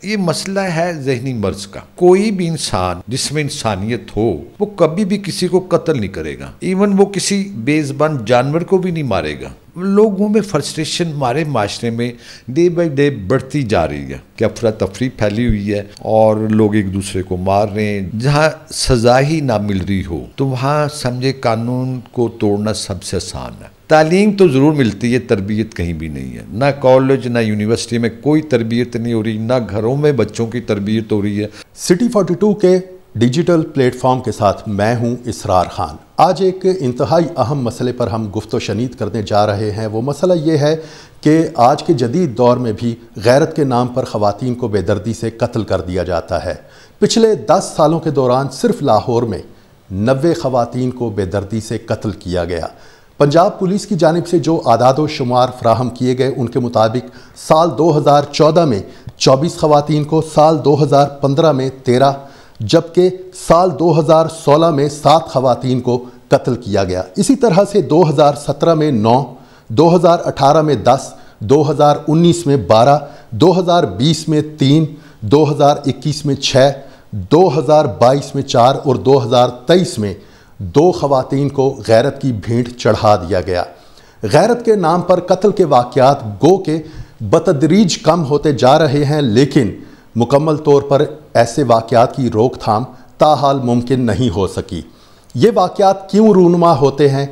ये मसला है जहनी मर्ज का। कोई भी इंसान जिसमें इंसानियत हो वो कभी भी किसी को कत्ल नहीं करेगा, इवन वो किसी बेज़ुबान जानवर को भी नहीं मारेगा। लोगों में फ्रस्ट्रेशन हमारे माशरे में डे बाई डे बढ़ती जा रही है कि अफरा तफरी फैली हुई है और लोग एक दूसरे को मार रहे हैं। जहाँ सजा ही ना मिल रही हो तो वहाँ समझे कानून को तोड़ना सबसे आसान है। तालीम तो ज़रूर मिलती है, तरबियत कहीं भी नहीं है। ना कॉलेज ना यूनिवर्सिटी में कोई तरबियत नहीं हो रही, ना घरों में बच्चों की तरबियत हो रही है। सिटी 42 के डिजिटल प्लेटफॉर्म के साथ मैं हूं इसरार खान। आज एक इंतहाई अहम मसले पर हम गुफ्तो शनीद करने जा रहे हैं। वो मसला ये है कि आज के जदीद दौर में भी गैरत के नाम पर ख़वातीन को बेदर्दी से कत्ल कर दिया जाता है। पिछले 10 सालों के दौरान सिर्फ लाहौर में 90 ख़वातीन को बेदर्दी से कत्ल किया गया। पंजाब पुलिस की जानिब से जो आदाद शुमार फ्राहम किए गए उनके मुताबिक साल 2014 में 24 ख़वातीन को, साल 2015 में 13, जबकि साल 2016 में 7 ख़वातीन को कत्ल किया गया। इसी तरह से 2017 में 9, 2018 में 10, 2019 में 12, 2020 में 3, 2021 में 6, 2022 में 4 और 2023 में 2 ख़वातीन को गैरत की भेंट चढ़ा दिया गया। गैरत के नाम पर कत्ल के वाक़यात गो के बतदरीज कम होते जा रहे हैं, लेकिन मुकम्मल तौर पर ऐसे वाक़यात की रोकथाम ताहाल मुमकिन नहीं हो सकी। ये वाक़यात क्यों रूनुमा होते हैं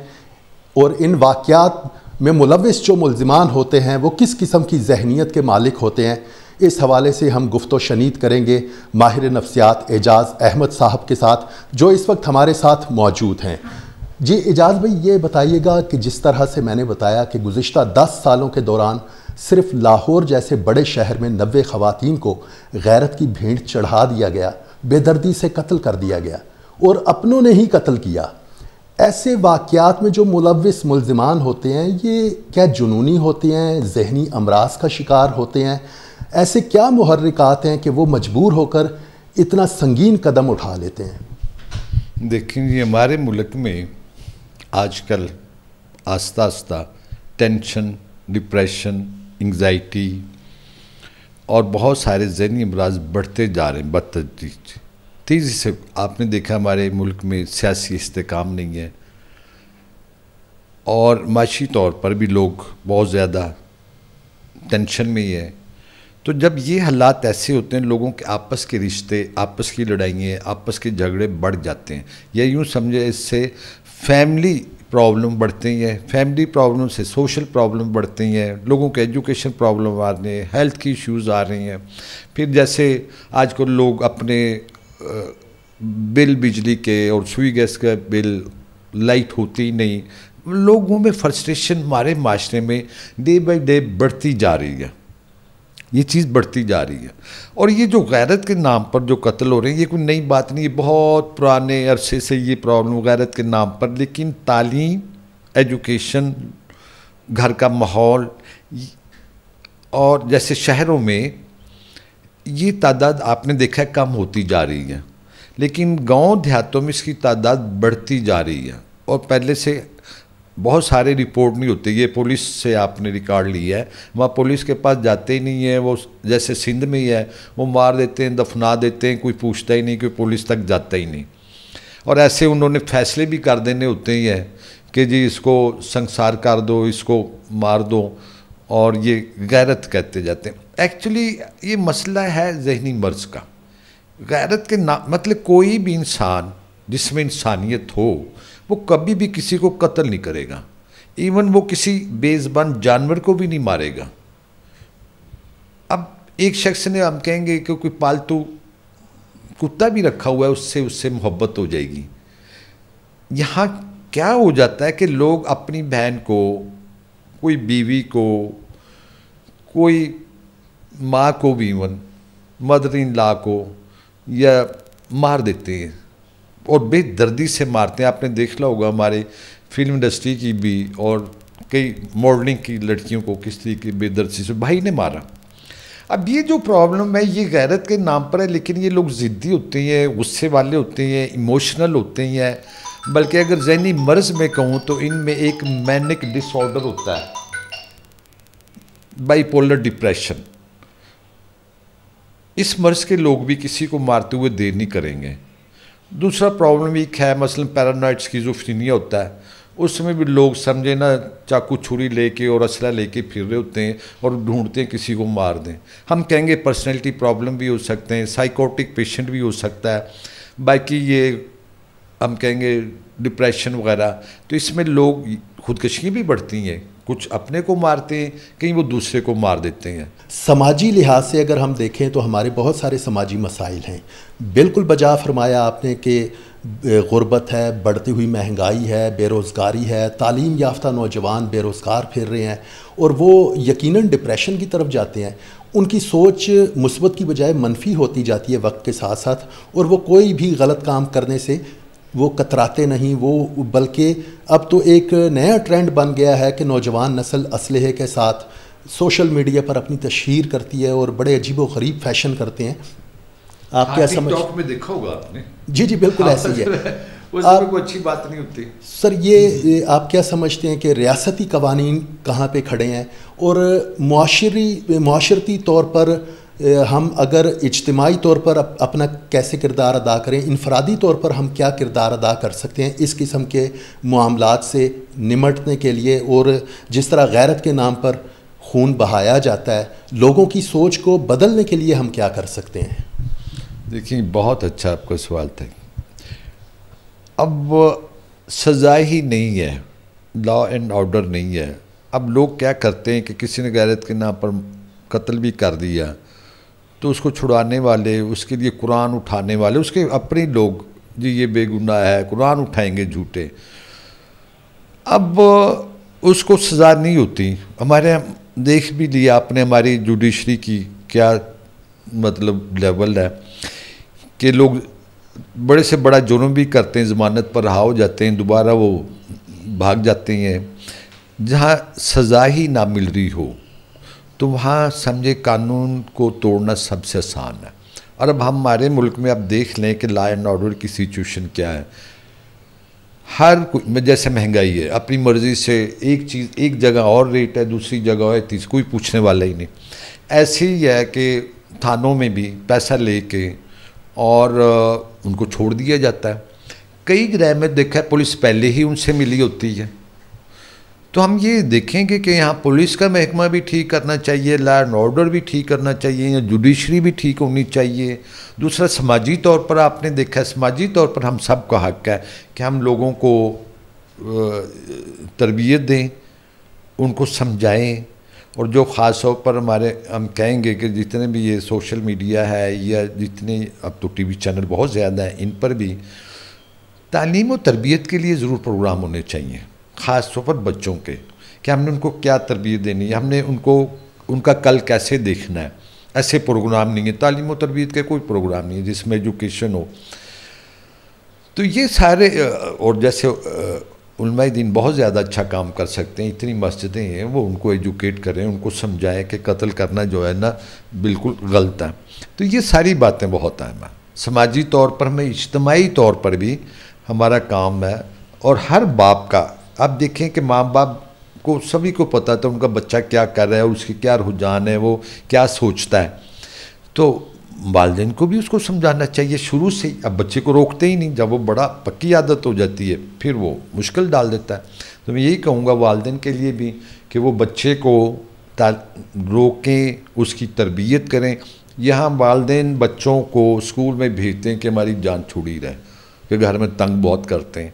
और इन वाक़यात में मुलव्विस जो मुल्ज़िमान होते हैं वो किस किस्म की जहनीत के मालिक होते हैं, इस हवाले से हम गुफ्तो शनीद करेंगे माहिर नफ्सियात एजाज़ अहमद साहब के साथ, जो इस वक्त हमारे साथ मौजूद हैं। जी एजाज़ भाई, ये बताइएगा कि जिस तरह से मैंने बताया कि गुज़िश्ता 10 सालों के दौरान सिर्फ लाहौर जैसे बड़े शहर में 90 ख़वातीन को गैरत की भेंट चढ़ा दिया गया, बेदर्दी से कत्ल कर दिया गया और अपनों ने ही कत्ल किया। ऐसे वाक़यात में जो मुलव्विस मुल्ज़िमान होते हैं ये क्या जुनूनी होते हैं, जहनी अमराज का शिकार होते हैं? ऐसे क्या मुहर्रिकात हैं कि वो मजबूर होकर इतना संगीन कदम उठा लेते हैं? देखिए, ये हमारे मुल्क में आजकल आस्ता आस्ता टेंशन, डिप्रेशन, एंग्जाइटी और बहुत सारे ज़हनी अमराज बढ़ते जा रहे हैं बदतदरीज तेज़ी से। आपने देखा हमारे मुल्क में सियासी इस्तेकाम नहीं है और माशी तौर पर भी लोग बहुत ज़्यादा टेंशन में ही है। तो जब ये हालात ऐसे होते हैं, लोगों के आपस के रिश्ते, आपस की लड़ाइयाँ, आपस के झगड़े बढ़ जाते हैं, या यूँ समझे इससे फैमिली प्रॉब्लम बढ़ती हैं, फैमिली प्रॉब्लम से सोशल प्रॉब्लम बढ़ती हैं, लोगों के एजुकेशन प्रॉब्लम आ रही हैं, हेल्थ की इश्यूज़ आ रही हैं। फिर जैसे आजकल लोग अपने बिल बिजली के और सुई गैस का बिल, लाइट होती ही नहीं, लोगों में फ्रस्ट्रेशन हमारे माशरे में डे बाई डे बढ़ती जा रही है। ये चीज़ बढ़ती जा रही है और ये जो गैरत के नाम पर जो कत्ल हो रहे हैं ये कोई नई बात नहीं है, बहुत पुराने अरसे से ये प्रॉब्लम गैरत के नाम पर। लेकिन तालीम, एजुकेशन, घर का माहौल और जैसे शहरों में ये तादाद आपने देखा है कम होती जा रही है, लेकिन गांव देहातों में इसकी तादाद बढ़ती जा रही है। और पहले से बहुत सारे रिपोर्ट नहीं होते, ये पुलिस से आपने रिकॉर्ड लिया है, वहाँ पुलिस के पास जाते ही नहीं है, वो जैसे सिंध में ही है, वो मार देते हैं, दफना देते हैं, कोई पूछता ही नहीं, कोई पुलिस तक जाता ही नहीं। और ऐसे उन्होंने फैसले भी कर देने होते ही हैं कि जी इसको संसार कर दो, इसको मार दो, और ये गैरत कहते जाते हैं। एक्चुअली ये मसला है जहनी मर्ज का। गैरत के मतलब कोई भी इंसान जिसमें इंसानियत हो वो कभी भी किसी को कत्ल नहीं करेगा, इवन वो किसी बेज़ुबान जानवर को भी नहीं मारेगा। अब एक शख्स ने, हम कहेंगे कि कोई पालतू कुत्ता भी रखा हुआ है, उससे मोहब्बत हो जाएगी। यहाँ क्या हो जाता है कि लोग अपनी बहन को, कोई बीवी को, कोई माँ को भी, इवन मदर इन लॉ को या मार देते हैं और बेदर्दी से मारते हैं। आपने देखा होगा हमारे फिल्म इंडस्ट्री की भी और कई मॉडलिंग की लड़कियों को किस तरीके की बेदर्दी से भाई ने मारा। अब ये जो प्रॉब्लम है ये गैरत के नाम पर है, लेकिन ये लोग ज़िद्दी होते हैं, गुस्से वाले होते हैं, इमोशनल होते हैं, बल्कि अगर जहनी मर्ज में कहूँ तो इनमें एक मैनिक डिसऑर्डर होता है, बाइपोलर डिप्रेशन। इस मर्ज़ के लोग भी किसी को मारते हुए देर नहीं करेंगे। दूसरा प्रॉब्लम एक है, मसलन पैरानॉइड स्किज़ोफ्रेनिया होता है, उसमें भी लोग समझे ना चाकू छुरी लेके और असला लेके फिर रहे होते हैं और ढूंढते हैं किसी को मार दें। हम कहेंगे पर्सनैलिटी प्रॉब्लम भी हो सकते हैं, साइकोटिक पेशेंट भी हो सकता है, बाकी ये हम कहेंगे डिप्रेशन वगैरह। तो इसमें लोग खुदकशियाँ भी बढ़ती हैं, कुछ अपने को मारते हैं, कहीं वो दूसरे को मार देते हैं। समाजी लिहाज से अगर हम देखें तो हमारे बहुत सारे समाजी मसाइल हैं। बिल्कुल बजा फरमाया आपने कि गुर्बत है, बढ़ती हुई महंगाई है, बेरोज़गारी है, तालीम याफ्ता नौजवान बेरोज़गार फिर रहे हैं और वो यकीनन डिप्रेशन की तरफ जाते हैं। उनकी सोच मुस्बत की बजाय मनफी होती जाती है वक्त के साथ साथ, और वो कोई भी गलत काम करने से वो कतराते नहीं, वो बल्कि अब तो एक नया ट्रेंड बन गया है कि नौजवान नस्ल असलहे के साथ सोशल मीडिया पर अपनी तशहीर करती है और बड़े अजीब व गरीब फैशन करते हैं। आप क्या समझ में देखा होगा आपने? जी जी बिल्कुल ऐसे ही है। उसमें कोई अच्छी बात नहीं होती। सर ये आप क्या समझते हैं कि रियासती कवानीन कहाँ पे खड़े हैं, और मुआशरती तौर पर हम अगर इज्तिमाई तौर पर अपना कैसे किरदार अदा करें, इनफरादी तौर पर हम क्या किरदार अदा कर सकते हैं इस किस्म के मामलात से निमटने के लिए, और जिस तरह गैरत के नाम पर खून बहाया जाता है, लोगों की सोच को बदलने के लिए हम क्या कर सकते हैं? देखिए, बहुत अच्छा आपका सवाल था। अब सज़ा ही नहीं है, लॉ एंड ऑर्डर नहीं है। अब लोग क्या करते हैं कि किसी ने गैरत के नाम पर कत्ल भी कर दिया तो उसको छुड़ाने वाले, उसके लिए कुरान उठाने वाले, उसके अपने लोग, जी ये बेगुनाह है, कुरान उठाएंगे झूठे। अब उसको सज़ा नहीं होती। हमारे देख भी लिया आपने हमारी जुडिशरी की क्या मतलब लेवल है कि लोग बड़े से बड़ा जुर्म भी करते हैं, ज़मानत पर रहा हो जाते हैं, दोबारा वो भाग जाते हैं। जहाँ सज़ा ही ना मिल रही हो तो वहाँ समझे कानून को तोड़ना सबसे आसान है। और अब हमारे मुल्क में आप देख लें कि लॉ एंड ऑर्डर की सिचुएशन क्या है। हर कोई, जैसे महंगाई है, अपनी मर्ज़ी से एक चीज़ एक जगह और रेट है, दूसरी जगह है, तीसरी कोई पूछने वाला ही नहीं। ऐसे ही है कि थानों में भी पैसा लेके और उनको छोड़ दिया जाता है। कई ग्रह में देखा है पुलिस पहले ही उनसे मिली होती है। तो हम ये देखेंगे कि यहाँ पुलिस का महकमा भी ठीक करना चाहिए, लॉ एंड ऑर्डर भी ठीक करना चाहिए, या जुडिशरी भी ठीक होनी चाहिए। दूसरा, समाजी तौर पर आपने देखा है, समाजी तौर पर हम सब का हक़ है कि हम लोगों को तरबियत दें, उनको समझाएं। और जो ख़ास तौर पर हमारे हम कहेंगे कि जितने भी ये सोशल मीडिया है या जितने अब तो टीवी चैनल बहुत ज़्यादा हैं, इन पर भी तालीम और तरबियत के लिए ज़रूर प्रोग्राम होने चाहिए, ख़ास तौर पर बच्चों के, कि हमने उनको क्या तरबियत देनी है, हमने उनको उनका कल कैसे देखना है। ऐसे प्रोग्राम नहीं है, तालीम और तरबियत के कोई प्रोग्राम नहीं है जिसमें एजुकेशन हो। तो ये सारे, और जैसे उलमाए दीन बहुत ज़्यादा अच्छा काम कर सकते हैं, इतनी मस्जिदें हैं, वो उनको एजुकेट करें, उनको समझाएं कि कत्ल करना जो है ना बिल्कुल गलत है। तो ये सारी बातें बहुत अहम हैं। समाजी तौर पर हमें, इज्तिमाई तौर पर भी हमारा काम है। और हर बाप का, आप देखें कि माँ बाप को सभी को पता था उनका बच्चा क्या कर रहा है, उसकी क्या रुझान है, वो क्या सोचता है। तो वालिदैन को भी उसको समझाना चाहिए शुरू से ही। अब बच्चे को रोकते ही नहीं, जब वो बड़ा पक्की आदत हो जाती है फिर वो मुश्किल डाल देता है। तो मैं यही कहूँगा वालिदैन के लिए भी कि वो बच्चे को रोकें, उसकी तरबियत करें। यहाँ वालिदैन बच्चों को स्कूल में भेजते हैं कि हमारी जान छुड़ी रहे, कि घर में तंग बहुत करते हैं।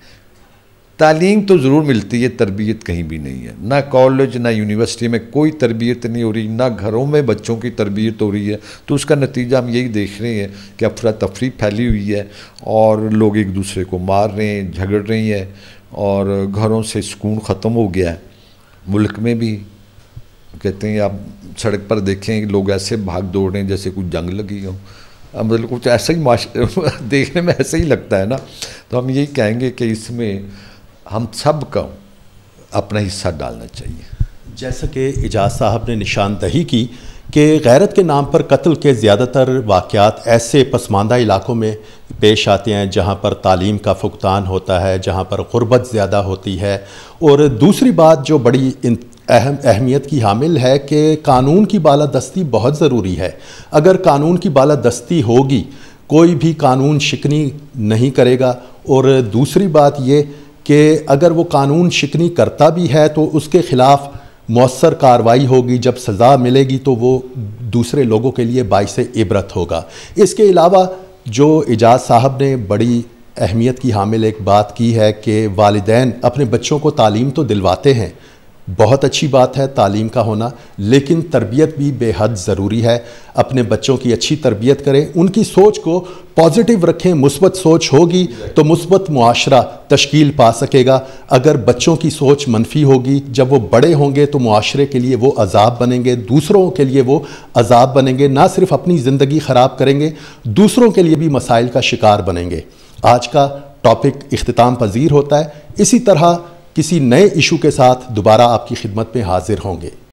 तालीम तो ज़रूर मिलती है, तरबियत कहीं भी नहीं है। ना कॉलेज ना यूनिवर्सिटी में कोई तरबियत नहीं हो रही, ना घरों में बच्चों की तरबियत हो रही है। तो उसका नतीजा हम यही देख रहे हैं कि अफरा तफरी फैली हुई है और लोग एक दूसरे को मार रहे हैं, झगड़ रही हैं, और घरों से सुकून ख़त्म हो गया है। मुल्क में भी कहते हैं, आप सड़क पर देखें लोग ऐसे भाग दौड़ रहे हैं जैसे कुछ जंग लगी हो। मतलब कुछ ऐसा ही देखने में ऐसा ही लगता है ना। तो हम यही कहेंगे कि इसमें हम सब को अपना हिस्सा डालना चाहिए। जैसा कि इजाज़ साहब ने निशानदही की कि गैरत के नाम पर कत्ल के ज़्यादातर वाक़यात ऐसे पसमानदा इलाकों में पेश आते हैं जहाँ पर तालीम का फुकतान होता है, जहाँ पर गुर्बत ज़्यादा होती है। और दूसरी बात जो बड़ी अहमियत की हामिल है कि कानून की बालादस्ती बहुत ज़रूरी है। अगर कानून की बालादस्ती होगी, कोई भी कानून शिकनी नहीं करेगा। और दूसरी बात ये कि अगर वो कानून शिकनी करता भी है तो उसके ख़िलाफ़ मौसर कार्रवाई होगी, जब सज़ा मिलेगी तो वो दूसरे लोगों के लिए बाइस इबरत होगा। इसके अलावा जो एजाज साहब ने बड़ी अहमियत की हामिल एक बात की है कि वालिदैन अपने बच्चों को तालीम तो दिलवाते हैं, बहुत अच्छी बात है तालीम का होना, लेकिन तरबियत भी बेहद ज़रूरी है। अपने बच्चों की अच्छी तरबियत करें, उनकी सोच को पॉजिटिव रखें। मुस्बत सोच होगी तो मुस्बत मुआशरा तश्कील पा सकेगा। अगर बच्चों की सोच मनफी होगी, जब वो बड़े होंगे तो मुआशरे के लिए वो अजाब बनेंगे, दूसरों के लिए वो अजाब बनेंगे। ना सिर्फ अपनी ज़िंदगी ख़राब करेंगे, दूसरों के लिए भी मसाइल का शिकार बनेंगे। आज का टॉपिक इख्तिताम पजीर होता है। इसी तरह किसी नए इशू के साथ दोबारा आपकी खिदमत में हाजिर होंगे।